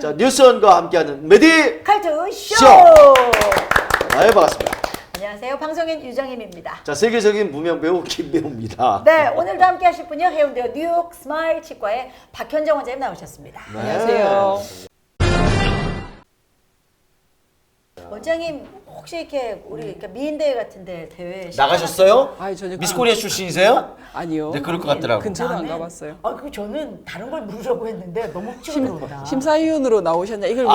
자, 뉴스원과 함께하는 메디 칼투 쇼! 네, 반갑습니다. 안녕하세요. 방송인 유정임입니다. 자, 세계적인 무명 배우 김배우입니다. 네, 오늘도 함께 하실 분이요. 해운대요 뉴욕 스마일 치과의 박현정 원장님 나오셨습니다. 네. 안녕하세요. 원장님 혹시 이렇게 우리 이렇게 미인대회 같은데 대회 나가셨어요? 아니, 전혀 미스코리아 출신이세요? 아니요. 네, 그럴 것 같더라고. 근처도 안 가봤어요. 그 저는 다른 걸 물으려고 했는데 너무 치고 들어온다. 심사위원으로 나오셨냐 이걸 아,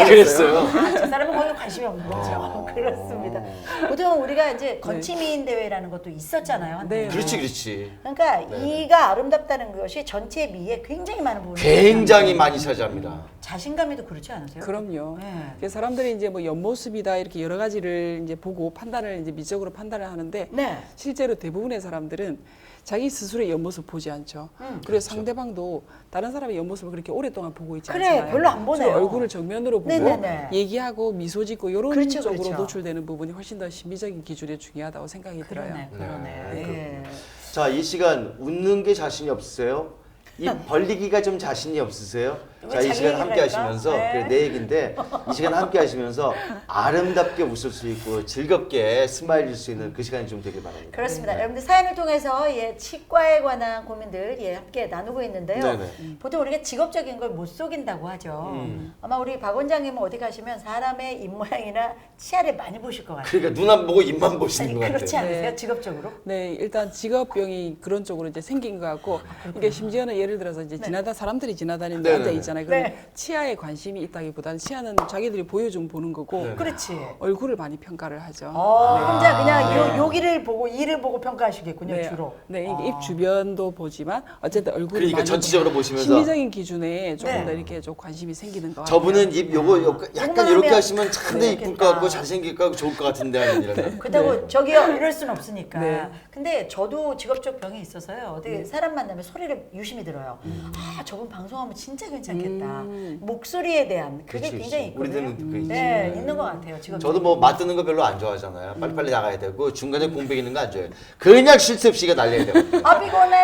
물어보셨어요. 그랬어요? 저 사람은 거기 관심이 없는 거죠. 그렇습니다. 보통 우리가 이제 건치미인 대회라는 것도 있었잖아요. 한때. 네. 그렇지, 그렇지. 그러니까 이가 아름답다는 것이 전체 미에 굉장히 많은 부분을 굉장히 많이 차지합니다. 자신감에도 그렇지 않으세요? 그럼요. 네. 그래서 사람들이 이제 뭐 옆모습이다 이렇게 여러 가지를 이제 보고 판단을 이제 미적으로 판단을 하는데 네. 실제로 대부분의 사람들은 자기 스스로의 옆모습 보지 않죠. 그리고 그렇죠. 상대방도 다른 사람의 옆모습을 그렇게 오랫동안 보고 있지 그래, 않잖아요. 별로 안 보네요. 주로 얼굴을 정면으로 보고 네네네. 얘기하고 미소 짓고 이런 그렇죠, 쪽으로 그렇죠. 노출되는 부분이 훨씬 더 심미적인 기준에 중요하다고 생각이 들어요. 그러네. 네. 예. 자, 이 시간 웃는 게 자신이 없으세요? 입 벌리기가 좀 자신이 없으세요? 자, 이 자기 시간 얘기를 함께 할까? 하시면서 네. 그래, 내 얘기인데 이 시간 함께 하시면서 아름답게 웃을 수 있고 즐겁게 스마일일 수 있는 그 시간이 좀 되길 바랍니다. 그렇습니다. 여러분들 사연을 통해서 치과에 관한 고민들 함께 나누고 있는데요. 네네. 보통 우리가 직업적인 걸 못 속인다고 하죠. 아마 우리 박 원장님은 어디 가시면 사람의 입 모양이나 치아를 많이 보실 것 같아요. 그러니까 눈 안 보고 입만 보시는 것 같아요. 그렇지 않으세요? 네. 직업적으로? 네, 일단 직업병이 그런 쪽으로 이제 생긴 것 같고, 이게 심지어는 예를 들어서 이제 사람들이 지나다니는데 네, 앉아 네, 있잖아요. 그러면 네. 치아에 관심이 있다기보다는 치아는 자기들이 보여준 보는 거고, 네. 그렇지. 얼굴을 많이 평가를 하죠. 혼자 그냥 여기를 보고 이를 보고 평가하시겠군요, 주로. 네, 이게 입 주변도 보지만 어쨌든 얼굴을 그러니까 많이 전체적으로 보고 보시면서. 심리적인 기준에 조금 네. 더 이렇게 좀 관심이 생기는 것 같아요. 저분은 입 요거 약간 요거만 이렇게 하면 하시면 참 더 이쁠 것 같고 잘생길 것 같고 좋을 것 같은데 하는 이런. 그렇다고 저기요 이럴 순 없으니까. 네. 근데 저도 직업적 병이 있어서요. 어떻게 사람 만나면 소리를 유심히 들어요. 아 저분 방송하면 진짜 괜찮겠다. 목소리에 대한 그게 그치, 굉장히 그치. 있거든요. 우리들은 그게 있지. 네, 있는 것 같아요. 직업. 저도 뭐 맞드는 거 별로 안 좋아하잖아요. 빨리빨리 나가야 되고 중간에 공백 있는 거 안 좋아해요. 그냥 쉴 새 없이 날려야 돼요. 아 피곤해.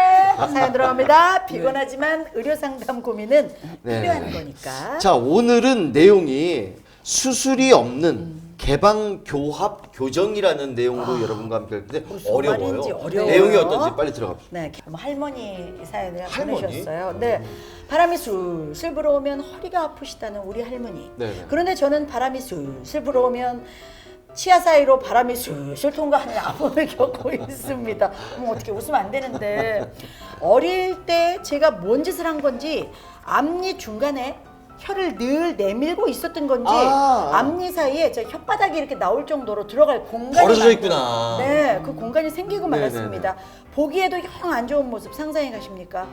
사연 들어갑니다. 피곤하지만 의료 상담 고민은 네. 필요한 거니까. 자, 오늘은 내용이 수술이 없는 개방 교합 교정이라는 내용으로 여러분과 함께 할 텐데 무슨 어려워요. 말인지 어려워요. 내용이 어떤지 빨리 들어갑시다. 네, 할머니 사연을 할머니? 보내셨어요. 네, 바람이 술술 불어오면 허리가 아프시다는 우리 할머니. 네네. 그런데 저는 바람이 술술 불어오면 치아 사이로 바람이 술술 통과하는 아픔을 겪고 있습니다. 어떻게 웃으면 안 되는데 어릴 때 제가 뭔 짓을 한 건지 앞니 중간에 혀를 늘 내밀고 있었던 건지 앞니 사이에 저 혓바닥이 이렇게 나올 정도로 들어갈 공간이 벌어져 많- 있구나. 네, 그 공간이 생기고 네네네. 말았습니다. 보기에도 영 안 좋은 모습 상상해 가십니까?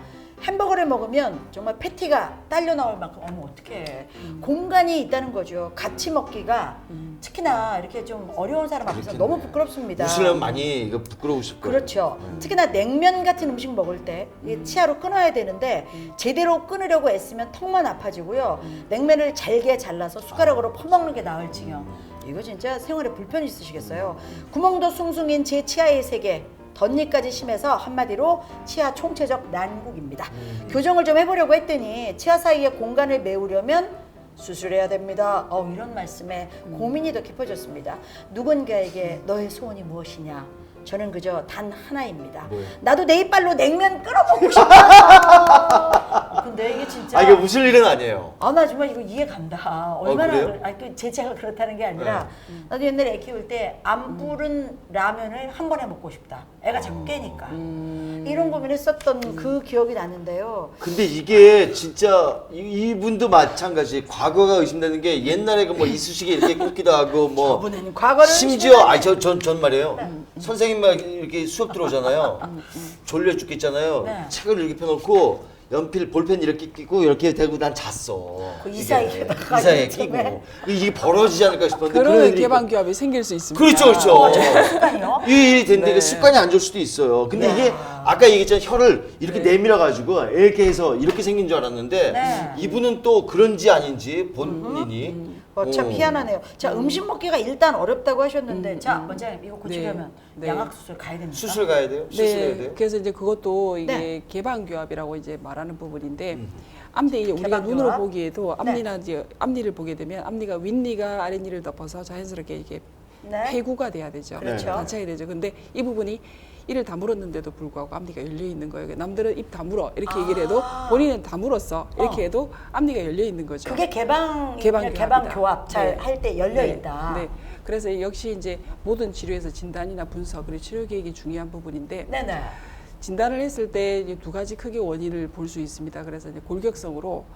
햄버거를 먹으면 정말 패티가 딸려 나올 만큼 어머 어떡해. 공간이 있다는 거죠. 같이 먹기가 특히나 이렇게 좀 어려운 사람 앞에서 그렇겠네. 너무 부끄럽습니다. 웃으려면 많이 이거 부끄러우실 거예요. 그렇죠. 특히나 냉면 같은 음식 먹을 때 이 치아로 끊어야 되는데 제대로 끊으려고 애쓰면 턱만 아파지고요. 냉면을 잘게 잘라서 숟가락으로 퍼먹는 게 나을 지경. 이거 진짜 생활에 불편이 있으시겠어요. 구멍도 숭숭인 제 치아의 세계. 덧니까지 심해서 한마디로 치아 총체적 난국입니다. 교정을 좀 해보려고 했더니 치아 사이에 공간을 메우려면 수술해야 됩니다. 이런 말씀에 고민이 더 깊어졌습니다. 누군가에게 너의 소원이 무엇이냐? 저는 그저 단 하나입니다. 뭐예요? 나도 내 이빨로 냉면 끓여먹고 싶다. 근데 이게 진짜. 아, 이게 웃을 일은 아니에요. 나 정말 이거 이해 간다. 얼마나 그래요? 제 치아가 그렇다는 게 아니라 나도 옛날에 애 키울 때 안 부른 라면을 한 번에 먹고 싶다. 애가 자꾸 깨니까 이런 고민했었던 그 기억이 나는데요. 근데 이게 진짜 이분도 마찬가지. 과거가 의심되는 게 옛날에 그 뭐 이쑤시개 이렇게 꽂기도 하고 뭐 저분은 과거를 심지어 전 말이에요. 선생님 막 이렇게 수업 들어오잖아요. 졸려 죽겠잖아요. 네. 책을 이렇게 펴놓고 연필 볼펜 이렇게 끼고 이렇게 대고 난 잤어. 그 이사이에다가 이사이에 요즘에. 끼고 이게 벌어지지 않을까 싶었는데 그런 일이 개방교합이 생길 수 있습니다. 그렇죠, 그렇죠. 습관이요? 이 일이 됐는데 네. 그 습관이 안 좋을 수도 있어요. 근데 이게 아까 얘기했잖아요. 혀를 이렇게 내밀어 가지고 이렇게 해서 이렇게 생긴 줄 알았는데 네. 이분은 또 그런지 아닌지 본인이 참 오. 희한하네요. 자, 음식 먹기가 일단 어렵다고 하셨는데, 자, 원장님 이거 고치려면 네. 양악 수술 가야 됩니까? 수술 가야 돼요? 수술해야 돼요? 그래서 이제 그것도 이게 네. 개방교합이라고 이제 말하는 부분인데 앞니 이게 우리가 개방교합? 눈으로 보기에도 네. 앞니나 이제 앞니를 보게 되면 앞니가 윗니가 아랫니를 덮어서 자연스럽게 이게 네. 폐구가 돼야 되죠. 그렇죠. 닫혀야 되죠. 근데 이 부분이 이를 다물었는데도 불구하고 앞니가 열려 있는 거예요. 남들은 입 다물어 이렇게 얘기를 해도 본인은 다물었어 이렇게 해도 앞니가 열려 있는 거죠. 그게 개방 개방교합이다. 교합 잘 네. 할 때 열려 있다. 네. 그래서 역시 이제 모든 치료에서 진단이나 분석 그리고 치료 계획이 중요한 부분인데 네네. 진단을 했을 때 이제 두 가지 크게 원인을 볼 수 있습니다. 그래서 이제 골격성으로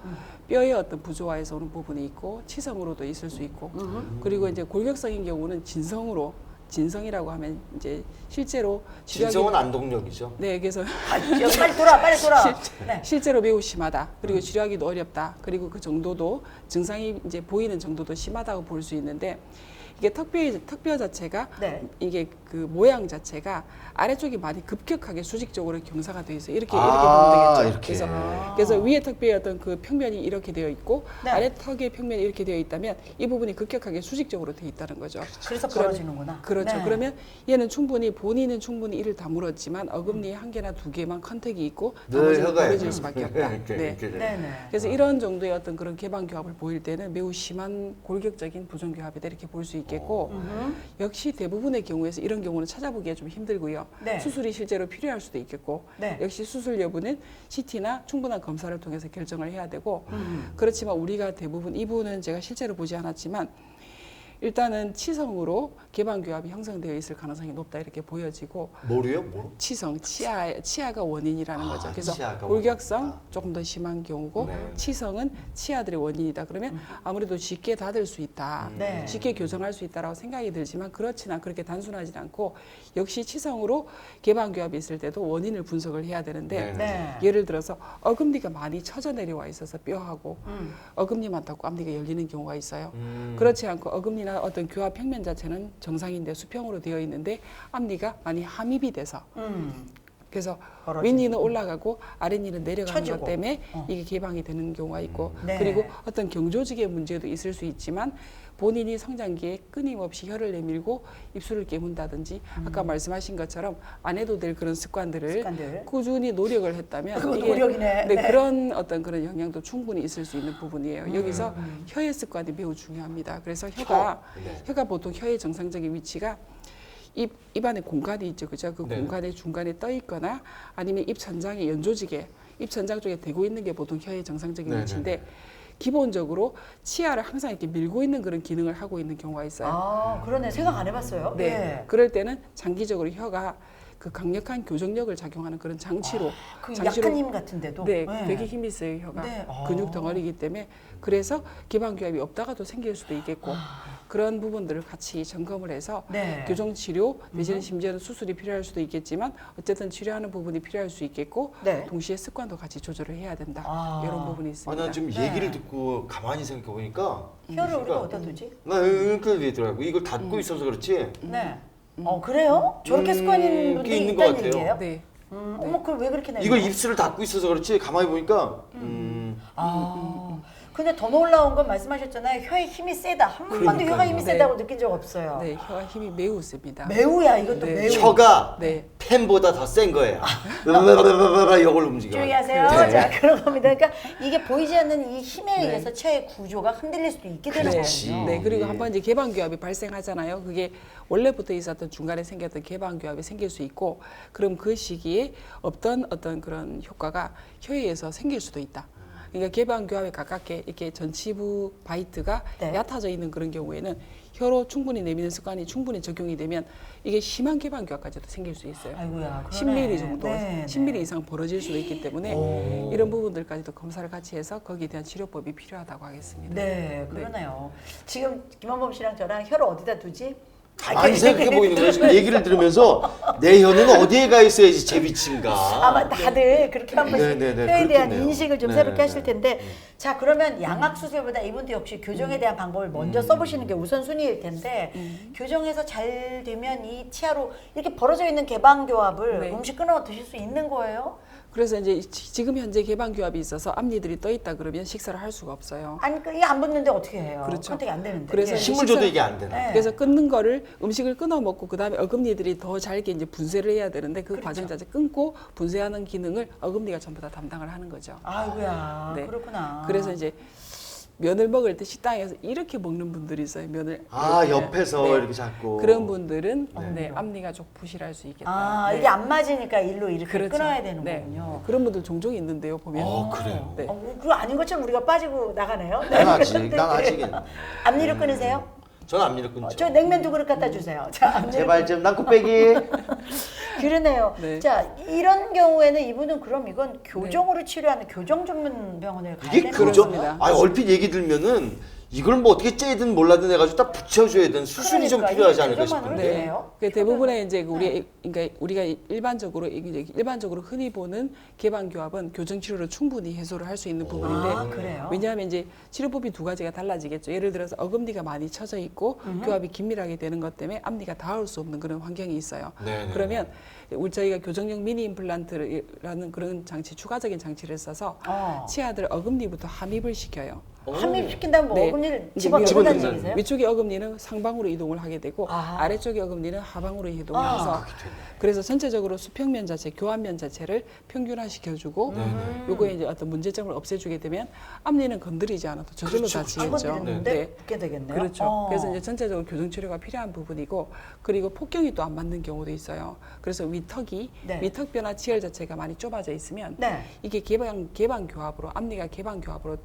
뼈의 어떤 부조화에서 오는 부분이 있고 치성으로도 있을 수 있고 그리고 이제 골격성인 경우는 진성이라고 하면 이제 실제로 진성은 안동역이죠. 네, 그래서 빨리 돌아, 빨리 돌아. 네. 실제로 매우 심하다. 그리고 치료하기도 어렵다. 그리고 그 정도도 증상이 이제 보이는 정도도 심하다고 볼 수 있는데 이게 턱뼈 자체가 네. 이게 그 모양 자체가 아래쪽이 많이 급격하게 수직적으로 경사가 돼 있어요. 이렇게 아, 보면 되겠죠. 이렇게. 그래서 위에 턱뼈의 어떤 그 평면이 이렇게 되어 있고 네. 아래 턱의 평면이 이렇게 되어 있다면 이 부분이 급격하게 수직적으로 되어 있다는 거죠. 그래서 벌어지는구나. 그렇죠. 네. 그러면 본인은 충분히 이를 다물었지만 어금니에 한 개나 두 개만 컨택이 있고 늘 나머지는 혀가 벌어질 수밖에 없다. 이렇게, 네. 이렇게. 네네. 그래서 이런 정도의 어떤 그런 개방교합을 보일 때는 매우 심한 골격적인 부종교합이다 이렇게 볼 수 있겠고 역시 대부분의 경우에서 이런 경우는 찾아보기가 좀 힘들고요. 네. 수술이 실제로 필요할 수도 있겠고 네. 역시 수술 여부는 CT나 충분한 검사를 통해서 결정을 해야 되고 그렇지만 우리가 대부분 이분은 제가 실제로 보지 않았지만 일단은 치성으로 개방교합이 형성되어 있을 가능성이 높다 이렇게 보여지고 뭐로요? 뭐로? 치아가 원인이라는 거죠. 그래서 치아가 골격성 원인이다. 조금 더 심한 경우고 네. 치성은 치아들의 원인이다. 그러면 아무래도 쉽게 닫을 수 있다. 네. 쉽게 교정할 수 있다라고 생각이 들지만 그렇지는 그렇게 단순하지 않고 역시 치성으로 개방교합이 있을 때도 원인을 분석을 해야 되는데 네. 네. 예를 들어서 어금니가 많이 처져 내려와 있어서 뼈하고 어금니만 닿고 앞니가 열리는 경우가 있어요. 그렇지 않고 어금니나 어떤 교합 평면 자체는 정상인데 수평으로 되어 있는데 앞니가 많이 함입이 돼서 그래서 벌어지는. 윗니는 올라가고 아랫니는 내려가는 처지고. 것 때문에 이게 개방이 되는 경우가 있고 네. 그리고 어떤 경조직의 문제도 있을 수 있지만 본인이 성장기에 끊임없이 혀를 내밀고 입술을 깨문다든지 아까 말씀하신 것처럼 안 해도 될 그런 습관들. 꾸준히 노력을 했다면 그거 노력이네. 네. 그런 어떤 그런 영향도 충분히 있을 수 있는 부분이에요. 여기서 혀의 습관이 매우 중요합니다. 그래서 혀가 보통 혀의 정상적인 위치가 입 안에 공간이 있죠, 그죠? 그 네. 공간의 중간에 떠 있거나 아니면 입 천장의 연조직에 입 천장 쪽에 대고 있는 게 보통 혀의 정상적인 네, 위치인데 기본적으로 치아를 항상 이렇게 밀고 있는 그런 기능을 하고 있는 경우가 있어요. 아, 그러네. 생각 안 해봤어요. 네. 예. 그럴 때는 장기적으로 혀가 그 강력한 교정력을 작용하는 그런 장치로 그 약한 힘 같은데도. 네, 예. 되게 힘이 세요 혀가 네. 근육 덩어리이기 때문에 그래서 개방교합이 없다가도 생길 수도 있겠고 그런 부분들을 같이 점검을 해서 네. 교정 치료 내지는 심지어는 수술이 필요할 수도 있겠지만 어쨌든 치료하는 부분이 필요할 수 있겠고 네. 동시에 습관도 같이 조절을 해야 된다 아. 이런 부분이 있습니다. 나 지금 네. 얘기를 듣고 가만히 생각해 보니까 혀를 우리가 어디다 두지? 나 이렇게 되더라고. 이걸 닫고 있어서 그렇지. 네. 그래요? 저렇게 습관인 그게 분들이 있는 것 있다는 같아요. 얘기예요? 네. 어머, 그걸 왜 그렇게 내요? 이걸 입술을 닫고 있어서 그렇지. 가만히 보니까 근데 더 놀라운 건 말씀하셨잖아요. 혀에 힘이 세다. 한 번도 그러니까요. 혀가 힘이 네. 세다고 느낀 적 없어요. 네, 혀가 힘이 매우 셉니다. 매우야, 이것도 네. 매우. 혀가 네. 펜보다 더 센 거예요. 이걸 움직여. 조용히 하세요. 네. 자, 그런 겁니다. 그러니까 이게 보이지 않는 이 힘에 네. 의해서 치아의 구조가 흔들릴 수도 있게 되는 그렇지. 거거든요. 네, 그리고 예. 한번 이제 개방교합이 발생하잖아요. 그게 원래부터 있었던 중간에 생겼던 개방교합이 생길 수 있고, 그럼 그 시기에 없던 어떤 그런 효과가 혀에 의해서 생길 수도 있다. 그러니까 개방교합에 가깝게 이렇게 전치부 바이트가 네. 얕아져 있는 그런 경우에는 혀로 충분히 내미는 습관이 충분히 적용이 되면 이게 심한 개방교합까지도 생길 수 있어요. 아이고야, 그러네. 10mm 정도, 네, 10mm 이상 벌어질 수도 있기 때문에 이런 부분들까지도 검사를 같이 해서 거기에 대한 치료법이 필요하다고 하겠습니다. 네, 그러네요. 지금 김원범 씨랑 저랑 혀를 어디다 두지? 가만히 생각해 보이는 거예요. 지금 얘기를 들으면서 내 혀는 어디에 가 있어야지 제 위치인가. 아마 다들 그렇게 한 번씩 네네네, 혀에 대한 그렇겠네요. 인식을 좀 네네네. 새롭게 하실 텐데 자 그러면 양악 수술보다 이분도 역시 교정에 대한 방법을 먼저 써보시는 게 우선순위일 텐데 교정해서 잘 되면 이 치아로 이렇게 벌어져 있는 개방교합을 네. 음식 끊어 드실 수 있는 거예요? 그래서 이제 지금 현재 개방교합이 있어서 앞니들이 떠 있다 그러면 식사를 할 수가 없어요. 아니 이게 안 붙는데 어떻게 해요? 그렇죠. 선택이 안 되는데. 그래서 예. 식물 줘도 이게 안 되나. 네. 그래서 끊는 거를 음식을 끊어 먹고 그다음에 어금니들이 더 잘게 이제 분쇄를 해야 되는데 그 그렇죠. 과정 자체 끊고 분쇄하는 기능을 어금니가 전부 다 담당을 하는 거죠. 아이고야 네. 그렇구나. 그래서 이제 면을 먹을 때 식당에서 이렇게 먹는 분들이 있어요. 면을 아 이렇게. 옆에서 네. 이렇게 잡고. 그런 분들은 네. 네, 앞니가 좀 부실할 수 있겠다. 아 네. 이게 안 맞으니까 일로 이렇게 그렇죠. 끊어야 되는 네. 거군요. 그런 분들 종종 있는데요. 보면. 그래요. 네. 그거 아닌 것처럼 우리가 빠지고 나가네요. 난 아직. 앞니를 끊으세요? 저는 앞니를 끊죠. 저 냉면 두 그릇 갖다 주세요. 자, 앞니를 제발 좀 난코빼기. 그러네요. 네. 자, 이런 경우에는 이분은 그럼 이건 교정으로 치료하는 교정 전문 병원에 가야 이게 되는 교정? 그렇습니다. 아 얼핏 얘기 들면은 이걸 뭐 어떻게 째든 몰라든 해가지고 딱 붙여줘야 되는 수술이 좀 그러니까 필요하지 이게 않을까 교정만으로 싶은데. 돼요? 그 대부분의 이제 우리가 일반적으로 흔히 보는 개방교합은 교정 치료로 충분히 해소를 할 수 있는 부분인데 아, 그래요? 왜냐하면 이제 치료법이 두 가지가 달라지겠죠. 예를 들어서 어금니가 많이 쳐져 있고 교합이 긴밀하게 되는 것 때문에 앞니가 닿을 수 없는 그런 환경이 있어요. 네네. 그러면 저희가 교정용 미니 임플란트라는 그런 장치, 추가적인 장치를 써서 치아들 어금니부터 함입을 시켜요. 함입시킨다면 뭐 네. 어금니를 이제 집어넣는다는 집어넣는 얘기세요? 위쪽의 어금니는 상방으로 이동을 하게 되고 아. 아래쪽의 어금니는 하방으로 이동을 해서 그래서 전체적으로 수평면 자체, 교합면 자체를 평균화시켜주고 요거에 이제 어떤 문제점을 없애주게 되면 앞니는 건드리지 않아도 저절로 그렇죠. 안 닫히겠죠. 건드리는데 네. 붙게 되겠네요. 그렇죠. 그래서 이제 전체적으로 교정 치료가 필요한 부분이고 그리고 폭경이 또 안 맞는 경우도 있어요. 그래서 위턱이 네. 위턱뼈나 치열 자체가 많이 좁아져 있으면 네. 이게 개방 교합으로 앞니가 개방 교합으로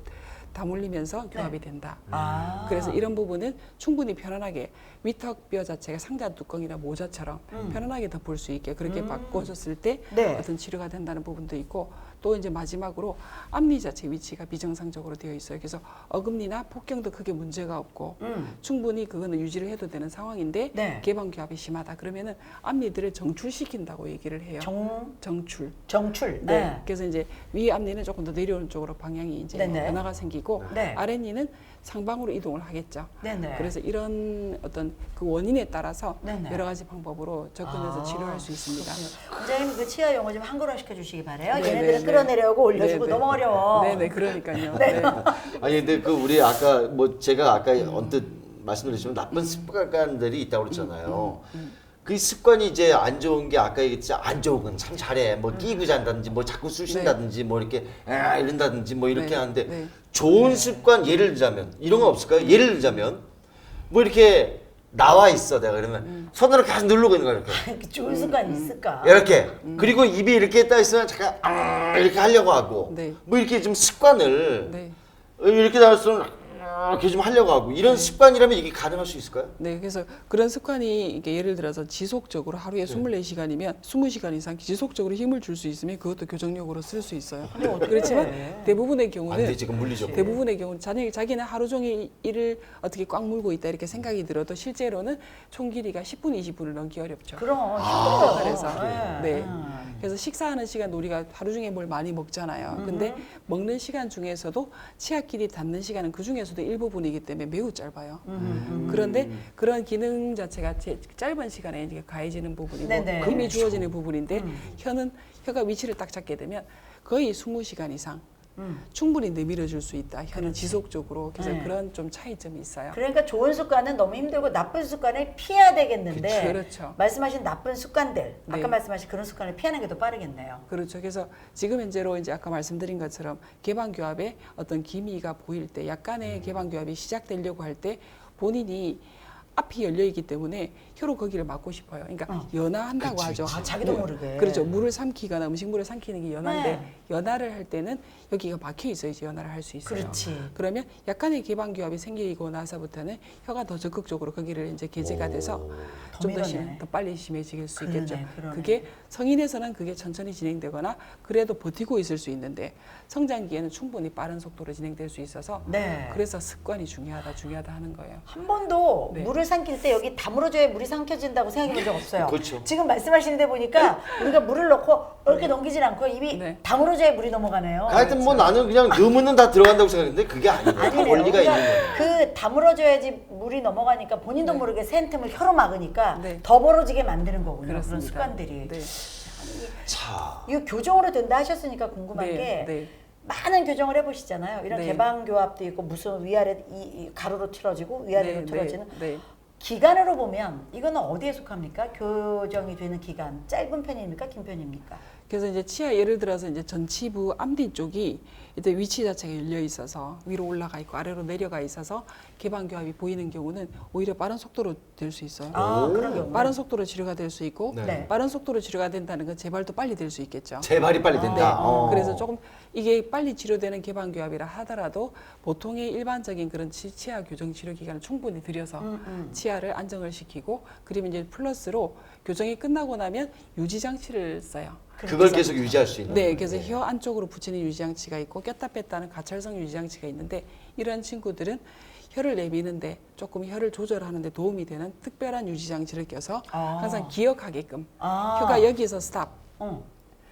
다물리면서 교합이 된다. 아. 그래서 이런 부분은 충분히 편안하게 위턱뼈 자체가 상자 뚜껑이나 모자처럼 편안하게 덮을 수 있게 그렇게 바꿔줬을 때 네. 어떤 치료가 된다는 부분도 있고 또 이제 마지막으로 앞니 자체 위치가 비정상적으로 되어 있어요. 그래서 어금니나 폭경도 크게 문제가 없고 충분히 그거는 유지를 해도 되는 상황인데 네. 개방교합이 심하다. 그러면은 앞니들을 정출시킨다고 얘기를 해요. 정출. 정출. 네. 네. 그래서 이제 위 앞니는 조금 더 내려오는 쪽으로 방향이 이제 네네. 변화가 생기고 네. 아랫니는 상방으로 이동을 하겠죠. 네네. 그래서 이런 어떤 그 원인에 따라서 네네. 여러 가지 방법으로 접근해서 치료할 수 있습니다. 원장님 그 치아 용어 좀 한글화 시켜주시기 바래요. 네, 얘네들은 네, 끌어내려고 올려주고 네, 너무 네. 어려워. 네네, 그러니까요. 네. 아니 근데 그 우리 아까 뭐 제가 아까 언뜻 말씀드렸지만 나쁜 습관들이 있다고 그랬잖아요. 그 습관이 이제 안 좋은 게 아까 얘기했지 안 좋은 건 참 잘해 뭐 끼고 잔다든지 뭐 자꾸 쑤신다든지 뭐 이렇게 이런다든지 뭐 이렇게 네, 하는데 네. 좋은 습관 예를 들자면 이런 거 없을까요? 예를 들자면 뭐 이렇게 나와 있어 내가 그러면 손으로 계속 누르고 있는 거야 이렇게 이렇게 좋은 습관이 있을까? 이렇게 그리고 입이 이렇게 떠 있으면 잠깐 이렇게 하려고 하고 네. 뭐 이렇게 좀 습관을 네. 이렇게 나왔으면 이렇게 좀 하려고 하고 이런 습관이라면 이게 가능할 수 있을까요? 네, 그래서 그런 습관이 이게 예를 들어서 지속적으로 하루에 24시간이면 20시간 이상 지속적으로 힘을 줄 수 있으면 그것도 교정력으로 쓸 수 있어요. 그렇지만 대부분의 안 경우는 돼 지금 물리죠. 대부분의 경우는 자기는 하루 종일 일을 어떻게 꽉 물고 있다 이렇게 생각이 들어도 실제로는 총 길이가 10분, 20분을 넘기 어렵죠. 그럼 힘들어요. 그래서 네. 음. 그래서 식사하는 시간 우리가 하루 중에 뭘 많이 먹잖아요. 근데 먹는 시간 중에서도 치아끼리 닿는 시간은 그 중에서도 일부분이기 때문에 매우 짧아요. 그런데 그런 기능 자체가 짧은 시간에 이제 가해지는 부분이고 네네. 힘이 주어지는 부분인데 혀가 위치를 딱 잡게 되면 거의 20시간 이상 충분히 내밀어 줄 수 있다. 혀는 지속적으로. 그래서 네. 그런 좀 차이점이 있어요. 그러니까 좋은 습관은 너무 힘들고 나쁜 습관을 피해야 되겠는데 그렇죠. 말씀하신 나쁜 습관들 아까 네. 말씀하신 그런 습관을 피하는 게 더 빠르겠네요. 그렇죠. 그래서 지금 현재로 이제 아까 말씀드린 것처럼 개방교합에 어떤 기미가 보일 때 약간의 개방교합이 시작되려고 할 때 본인이 앞이 열려 있기 때문에 혀로 거기를 막고 싶어요. 그러니까 연화한다고 하죠. 아, 자기도 모르게. 그렇죠. 물을 삼키거나 음식물을 삼키는 게 연화인데 네. 연화를 할 때는 여기가 막혀 있어야지 연화를 할 수 있어요. 그렇지. 그러면 약간의 개방교합이 생기고 나서부터는 혀가 더 적극적으로 거기를 이제 개재가 돼서 좀 밀어내네. 더 빨리 심해질 수 그러네, 있겠죠. 그러네. 그게 성인에서는 그게 천천히 진행되거나 그래도 버티고 있을 수 있는데 성장기에는 충분히 빠른 속도로 진행될 수 있어서 네. 그래서 습관이 중요하다 하는 거예요. 한 번도 네. 물을 물을 삼킬 때 여기 다물어줘야 물이 삼켜진다고 생각해 본 적 없어요. 그렇죠. 지금 말씀하시는데 보니까 우리가 물을 넣고 이렇게 넘기진 않고 입이 네. 다물어줘야 물이 넘어가네요. 하여튼 뭐 나는 그냥 넣으면 다 들어간다고 생각했는데 그게 아니에요. 아니네요. 원리가 있는 그러니까 거예요. 그 다물어줘야지 물이 넘어가니까 본인도 모르게 센 틈을 혀로 막으니까 네. 더 벌어지게 만드는 거군요. 그런 그렇습니다. 습관들이. 네. 자, 이거 교정으로 된다 하셨으니까 궁금한 네, 게 네. 많은 교정을 해보시잖아요. 이런 네. 개방교합도 있고 무슨 위아래 이 가로로 틀어지고 위아래로 네, 틀어지는 네. 기간으로 보면 이거는 어디에 속합니까? 교정이 되는 기간 짧은 편입니까? 긴 편입니까? 그래서 이제 치아 예를 들어서 이제 전치부 앞뒤 쪽이 이때 위치 자체가 열려 있어서 위로 올라가 있고 아래로 내려가 있어서 개방교합이 보이는 경우는 오히려 빠른 속도로 될 수 있어요. 아, 오. 그런 경우. 빠른 속도로 치료가 될 수 있고 네. 네. 빠른 속도로 치료가 된다는 건 재발도 빨리 될 수 있겠죠. 재발이 빨리 된다. 네. 어. 그래서 조금 이게 빨리 치료되는 개방교합이라 하더라도 보통의 일반적인 그런 치아 교정 치료 기간을 충분히 들여서 치아를 안정을 시키고 그리고 이제 플러스로 교정이 끝나고 나면 유지 장치를 써요. 그걸 계속 유지할 수 있는. 네, 그래서 혀 안쪽으로 붙이는 유지장치가 있고 꼈다 뺐다는 가찰성 유지장치가 있는데 이런 친구들은 혀를 내미는데 조금 혀를 조절하는데 도움이 되는 특별한 유지장치를 껴서 아. 항상 기억하게끔 아. 혀가 여기서 스탑.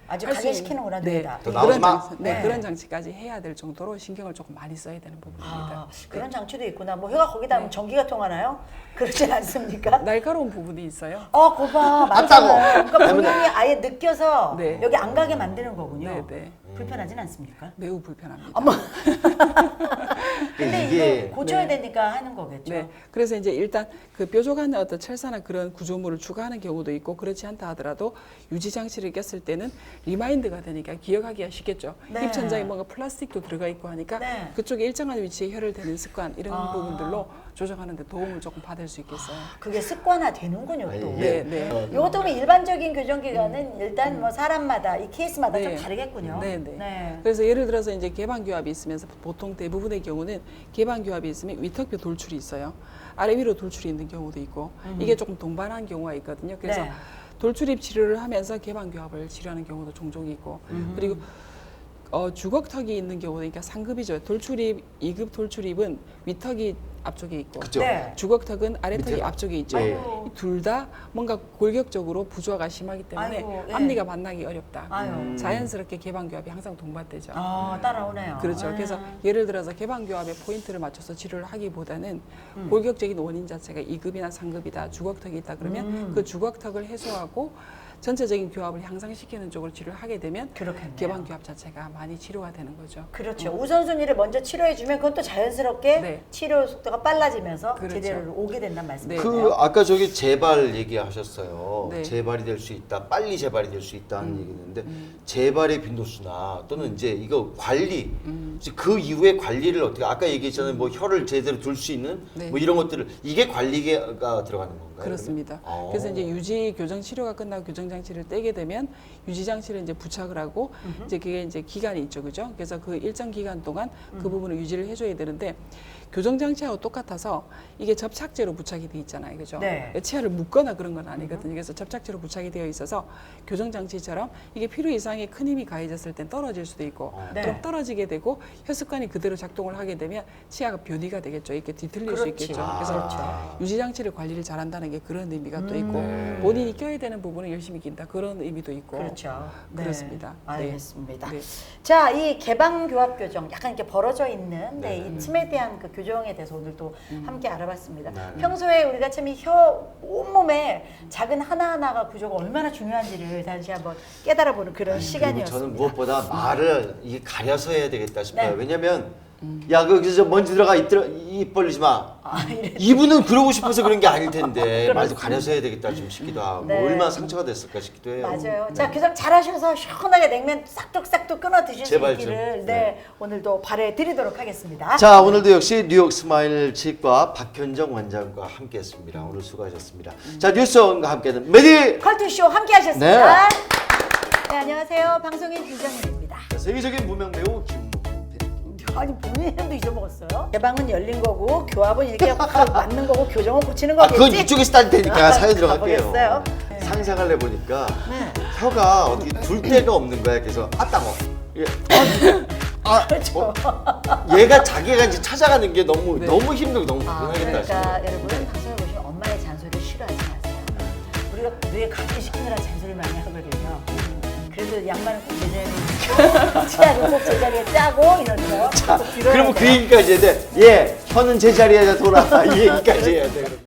아주 할 수 각인시키는구나 있는- 네, 뇌에다. 더 나오지 마. 네, 네. 그런 장치까지 해야 될 정도로 신경을 조금 많이 써야 되는 부분입니다. 아, 그런 장치도 있구나. 뭐 혀가 거기다 네. 하면 전기가 통하나요? 그렇지 않습니까? 날카로운 부분이 있어요. 거봐 맞다고. 맞잖아요. 그러니까 본인이 아예 느껴서 네. 여기 안 가게 만드는 거군요. 네, 네. 불편하진 않습니까? 매우 불편합니다. 어머. 근데 그러니까 이게 이거 고쳐야 네. 되니까 하는 거겠죠. 네, 그래서 이제 일단 그 뾰족한 어떤 철사나 그런 구조물을 추가하는 경우도 있고 그렇지 않다 하더라도 유지 장치를 꼈을 때는 리마인드가 되니까 기억하기가 쉽겠죠. 네. 입천장에 뭔가 플라스틱도 들어가 있고 하니까 네. 그쪽에 일정한 위치에 혀를 대는 습관 이런 아. 부분들로 조정하는 데 도움을 조금 받을 수 있겠어요. 그게 습관화 되는군요, 아니, 또. 이게 네, 네. 이것도 보면 일반적인 교정 기간은 일단 뭐 사람마다 이 케이스마다 좀 네. 다르겠군요. 네, 네. 그래서 예를 들어서 이제 개방교합이 있으면서 보통 대부분의 경우는 개방교합이 있으면 위턱뼈 돌출이 있어요. 아래 위로 돌출이 있는 경우도 있고 이게 조금 동반한 경우가 있거든요. 그래서 네. 돌출입 치료를 하면서 개방교합을 치료하는 경우도 종종 있고 그리고 주걱턱이 있는 경우는 그러니까 상급이죠. 돌출입, 2급 돌출입은 위턱이 앞쪽에 있고 그죠. 네. 주걱턱은 아래턱이 밑에? 앞쪽에 있죠. 예. 둘 다 뭔가 골격적으로 부조화가 심하기 때문에 아이고, 예. 앞니가 만나기 어렵다. 아유. 자연스럽게 개방교합이 항상 동반되죠. 따라오네요. 그렇죠. 네. 그래서 예를 들어서 개방교합에 포인트를 맞춰서 치료를 하기보다는 골격적인 원인 자체가 2급이나 3급이다, 주걱턱이 있다 그러면 그 주걱턱을 해소하고 전체적인 교합을 향상시키는 쪽으로 치료를 하게 되면 그렇겠네요. 개방교합 자체가 많이 치료가 되는 거죠. 그렇죠. 우선순위를 먼저 치료해주면 그건 또 자연스럽게 네. 치료 속도가 빨라지면서 그렇죠. 제대로 오게 된다는 네. 말씀이세요. 그 아까 저기 재발 얘기하셨어요. 네. 재발이 될 수 있다, 빨리 재발이 될 수 있다는 얘기인데 재발의 빈도수나 또는 이제 이거 관리, 이제 그 이후에 관리를 어떻게 아까 얘기했잖아요. 뭐 혀를 제대로 둘 수 있는 네. 뭐 이런 것들을 이게 관리가 들어가는 건가요? 그렇습니다. 그러면? 그래서 이제 유지 교정 치료가 끝나고 교정 장치를 떼게 되면 유지 장치를 이제 부착을 하고 이제 그게 이제 기간이 있죠, 그죠? 그래서 그 일정 기간 동안 그 부분을 유지를 해줘야 되는데 교정 장치하고 똑같아서 이게 접착제로 부착이 돼 있잖아요, 그죠? 네. 치아를 묶거나 그런 건 아니거든요. 그래서 접착제로 부착이 되어 있어서 교정 장치처럼 이게 필요 이상의 큰 힘이 가해졌을 땐 떨어질 수도 있고 네. 그럼 떨어지게 되고 혀 습관이 그대로 작동을 하게 되면 치아가 변이가 되겠죠. 이렇게 뒤틀릴 수 그렇지. 있겠죠. 아. 그래서 그렇죠. 유지 장치를 관리를 잘한다는 게 그런 의미가 또 있고 네. 본인이 껴야 되는 부분을 열심히 낀다 그런 의미도 있고 그렇죠. 네. 그렇습니다. 네. 알겠습니다. 네. 자, 이 개방교합 교정, 약간 이렇게 벌어져 있는 이 틈에 대한 그 교정에 대해서 오늘 또 함께 알아봤습니다. 네. 평소에 우리가 참 이 혀 온몸에 작은 하나하나가 구조가 얼마나 중요한지를 다시 한번 깨달아보는 그런 그리고 시간이었습니다. 저는 무엇보다 말을 이게 가려서 해야 되겠다 싶어요. 네. 왜냐면 야 거기서 먼지 들어가 입 벌리지 마. 이래. 이분은 그러고 싶어서 그런 게 아닐 텐데 말도 가려서 해야 되겠다 좀 싶기도 하고 네. 얼마나 상처가 됐을까 싶기도 해요. 맞아요. 네. 자, 교정 잘하셔서 시원하게 냉면 싹둑싹둑 끊어 드실 수 제발 있기를 좀. 네, 오늘도 바래드리도록 하겠습니다. 자 오늘도 역시 뉴욕 스마일 치과 박현정 원장과 함께했습니다. 오늘 수고하셨습니다. 자 뉴스원과 함께는 메디 컬투쇼 함께 하셨습니다. 네, 안녕하세요. 방송인 김정민입니다. 세계적인 무명 배우 김문태. 아니 본인 이름도 잊어먹었어요? 개방은 열린 거고 교합은 이렇게 확 맞는 거고 교정은 고치는 거겠지? 그건 이쪽에서 따질 테니까 사연 들어갈게요. 가보겠어요. 네. 상상을 해보니까 네. 혀가 어떻게 둘 데가 없는 거야. 그래서 따고 그렇죠. 얘가 자기가 이제 찾아가는 게 너무 네. 너무 힘들고 너무 아, 불편하겠다 그러니까 싶어요. 여러분 방송을 보시면 뇌 각기시키느라 잔소리 많이 하거든요. 그래도 양말은 꼭 제자리에 치아도 꼭 제자리에 짜고 이런 거. 자, 그러면 그 얘기까지 해야 돼. 예, 혀는 제자리에 돌아. 이 얘기까지 해야 돼.